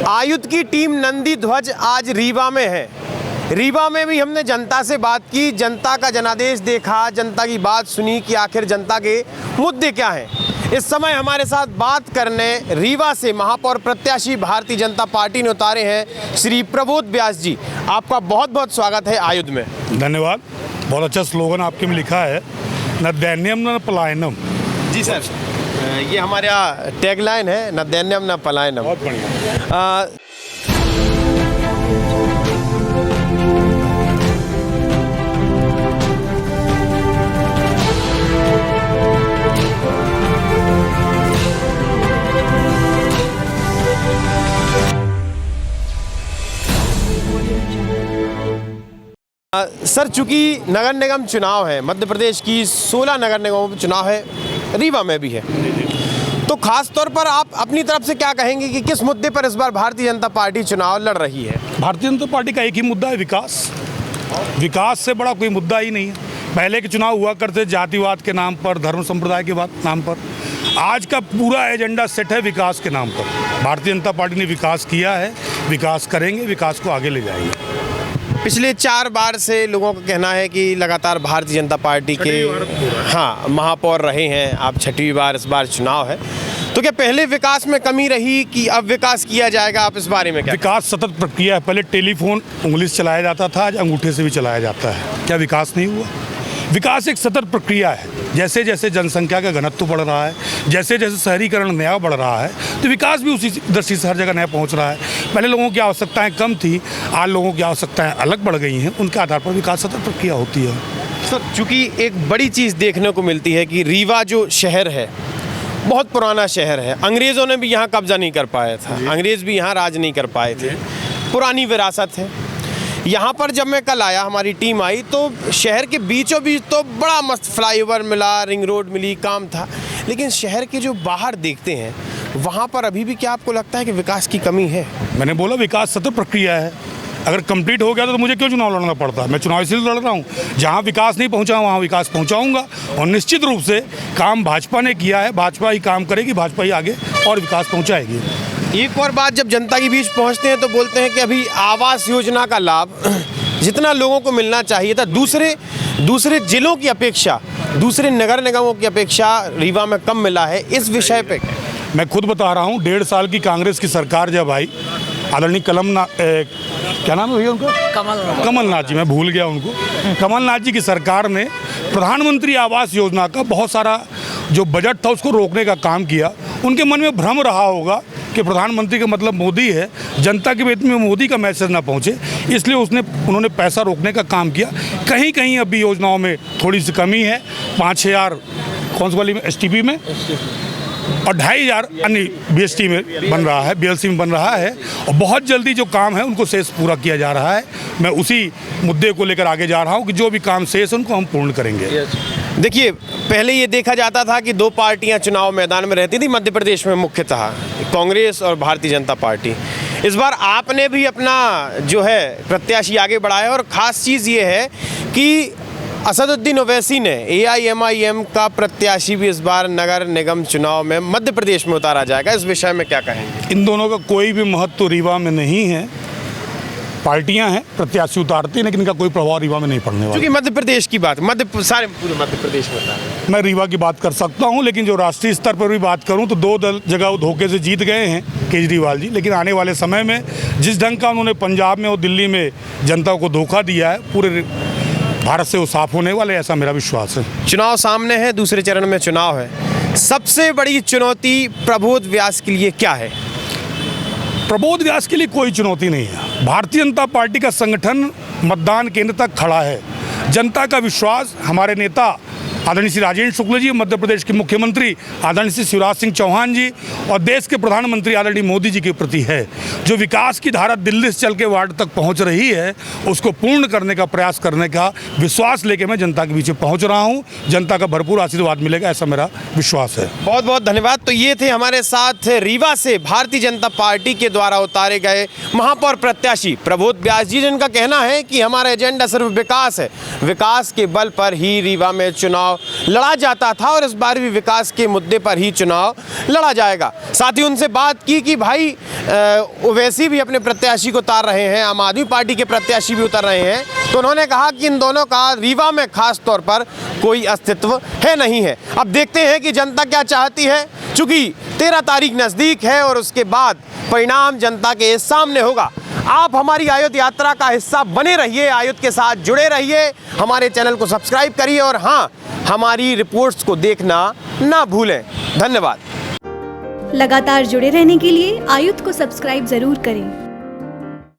आयुध की टीम नंदी ध्वज आज रीवा में है। रीवा में भी हमने जनता से बात की, जनता का जनादेश देखा, जनता की बात सुनी कि आखिर जनता के मुद्दे क्या हैं। इस समय हमारे साथ बात करने रीवा से महापौर प्रत्याशी भारतीय जनता पार्टी ने उतारे हैं श्री प्रबोध व्यास जी। आपका बहुत बहुत स्वागत है आयुध में। धन्यवाद। बहुत अच्छा स्लोगन आपके में लिखा है, न दैन्यम न पलायनम। जी सर, ये हमारे यहाँ टैगलाइन है, न दैन्यम न पलायनम। बहुत बढ़िया। सर, चूंकि नगर निगम चुनाव है, मध्य प्रदेश की 16 नगर निगमों में चुनाव है, रीवा में भी है, तो खास तौर पर आप अपनी तरफ से क्या कहेंगे कि किस मुद्दे पर इस बार भारतीय जनता पार्टी चुनाव लड़ रही है? भारतीय जनता पार्टी का एक ही मुद्दा है, विकास। विकास से बड़ा कोई मुद्दा ही नहीं है। पहले के चुनाव हुआ करते जातिवाद के नाम पर, धर्म संप्रदाय के नाम पर। आज का पूरा एजेंडा सेट है विकास के नाम पर। भारतीय जनता पार्टी ने विकास किया है, विकास करेंगे, विकास को आगे ले जाएंगे। पिछले 4 बार से लोगों का कहना है कि लगातार भारतीय जनता पार्टी के महापौर रहे हैं, आप 6वीं बार इस बार चुनाव है, तो क्या पहले विकास में कमी रही कि अब विकास किया जाएगा? आप इस बारे में क्या? विकास सतत प्रक्रिया है। पहले टेलीफोन उंगली से चलाया जाता था, आज अंगूठे से भी चलाया जाता है। क्या विकास नहीं हुआ? विकास एक सतत प्रक्रिया है। जैसे जैसे जनसंख्या का घनत्व बढ़ रहा है, जैसे जैसे शहरीकरण नया बढ़ रहा है, तो विकास भी उसी दृष्टि से हर जगह नया पहुंच रहा है। पहले लोगों की आवश्यकताएं कम थी, आज लोगों की आवश्यकताएं अलग बढ़ गई हैं। उनके आधार पर विकास सतत प्रक्रिया होती है। सर, चूँकि एक बड़ी चीज़ देखने को मिलती है कि रीवा जो शहर है, बहुत पुराना शहर है। अंग्रेज़ों ने भी यहाँ कब्जा नहीं कर पाया था, अंग्रेज़ भी यहाँ राज नहीं कर पाए थे। पुरानी विरासत है। यहाँ पर जब मैं कल आया, हमारी टीम आई, तो शहर के बीचों बीच तो बड़ा मस्त फ्लाईओवर मिला, रिंग रोड मिली, काम था। लेकिन शहर के जो बाहर देखते हैं, वहाँ पर अभी भी क्या आपको लगता है कि विकास की कमी है? मैंने बोला विकास सतत प्रक्रिया है। अगर कंप्लीट हो गया तो मुझे क्यों चुनाव लड़ना पड़ता? मैं चुनाव इसलिए लड़ रहा हूँ, जहाँ विकास नहीं पहुँचा वहाँ विकास पहुँचाऊँगा। और निश्चित रूप से काम भाजपा ने किया है, भाजपा ही काम करेगी, भाजपा ही आगे और विकास पहुँचाएगी। एक और बात, जब जनता के बीच पहुंचते हैं तो बोलते हैं कि अभी आवास योजना का लाभ जितना लोगों को मिलना चाहिए था दूसरे जिलों की अपेक्षा, दूसरे नगर निगमों की अपेक्षा रीवा में कम मिला है। इस विषय पे मैं खुद बता रहा हूँ, 1.5 साल की कांग्रेस की सरकार जब आई, आदरणीय क्या नाम है भैया उनका? कमलनाथ जी, मैं भूल गया उनको। कमलनाथ जी की सरकार ने प्रधानमंत्री आवास योजना का बहुत सारा जो बजट था उसको रोकने का काम किया। उनके मन में भ्रम रहा होगा कि प्रधानमंत्री का मतलब मोदी है, जनता के बीच में मोदी का मैसेज ना पहुंचे, इसलिए उन्होंने पैसा रोकने का काम किया। कहीं कहीं अभी योजनाओं में थोड़ी सी कमी है। 5,000 कौन सी वाली में, STP में, और 2,500 अन्य BST में बन रहा है, BLC में बन रहा है। और बहुत जल्दी जो काम है उनको शेष पूरा किया जा रहा है। मैं उसी मुद्दे को लेकर आगे जा रहा हूँ कि जो भी काम शेष है उनको हम पूर्ण करेंगे। देखिए, पहले ये देखा जाता था कि 2 पार्टियां चुनाव मैदान में रहती थी मध्य प्रदेश में, मुख्यतः कांग्रेस और भारतीय जनता पार्टी। इस बार आपने भी अपना जो है प्रत्याशी आगे बढ़ाया, और ख़ास चीज़ ये है कि असदुद्दीन ओवैसी ने AIMIM का प्रत्याशी भी इस बार नगर निगम चुनाव में मध्य प्रदेश में उतारा जाएगा। इस विषय में क्या कहेंगे? इन दोनों का कोई भी महत्व रीवा में नहीं है। पार्टियां हैं, प्रत्याशी उतारती हैं, लेकिन इनका कोई प्रभाव रीवा में नहीं पड़ने वाला। क्योंकि मध्य प्रदेश की बात, सारे पूरे मध्य प्रदेश में था। मैं रीवा की बात कर सकता हूं, लेकिन जो राष्ट्रीय स्तर पर भी बात करूं तो 2 जगह वो धोखे से जीत गए हैं केजरीवाल जी। लेकिन आने वाले समय में जिस ढंग का उन्होंने पंजाब में और दिल्ली में जनता को धोखा दिया है, पूरे भारत से वो साफ होने वाले, ऐसा मेरा विश्वास है। चुनाव सामने है, दूसरे चरण में चुनाव है। सबसे बड़ी चुनौती प्रबोध व्यास के लिए क्या है? प्रबोध व्यास के लिए कोई चुनौती नहीं है। भारतीय जनता पार्टी का संगठन मतदान केंद्र तक खड़ा है। जनता का विश्वास हमारे नेता आदरणीय श्री राजेंद्र शुक्ल जी, मध्य प्रदेश के मुख्यमंत्री आदरणीय श्री शिवराज सिंह चौहान जी और देश के प्रधानमंत्री आदरणीय मोदी जी के प्रति है। जो विकास की धारा दिल्ली से चल के वार्ड तक पहुंच रही है, उसको पूर्ण करने का प्रयास करने का विश्वास लेके मैं जनता के बीच पहुंच रहा हूं। जनता का भरपूर आशीर्वाद मिलेगा, ऐसा मेरा विश्वास है। बहुत बहुत धन्यवाद। तो ये थे हमारे साथ रीवा से भारतीय जनता पार्टी के द्वारा उतारे गए महापौर प्रत्याशी प्रबोध व्यास जी, जिनका कहना है कि हमारा एजेंडा सिर्फ विकास है, विकास के बल पर ही रीवा में चुनाव चुनाव लड़ा जाता था और इस बार भी विकास के मुद्दे पर ही चुनाव लड़ा जाएगा। साथ ही उनसे बात की कि भाई ओवैसी भी अपने प्रत्याशी को उतार रहे हैं, आम आदमी पार्टी के प्रत्याशी भी उतर रहे हैं, तो उन्होंने कहा कि इन दोनों का रीवा में खास तौर पर कोई अस्तित्व है नहीं है। अब देखते हैं कि जनता क्या चाहती है, चूँकि 13 तारीख नज़दीक है और उसके बाद परिणाम जनता के सामने होगा। आप हमारी आयुध यात्रा का हिस्सा बने रहिए, आयुध के साथ जुड़े रहिए, हमारे चैनल को सब्सक्राइब करिए और हाँ, हमारी रिपोर्ट्स को देखना ना भूलें। धन्यवाद। लगातार जुड़े रहने के लिए आयुध को सब्सक्राइब जरूर करें।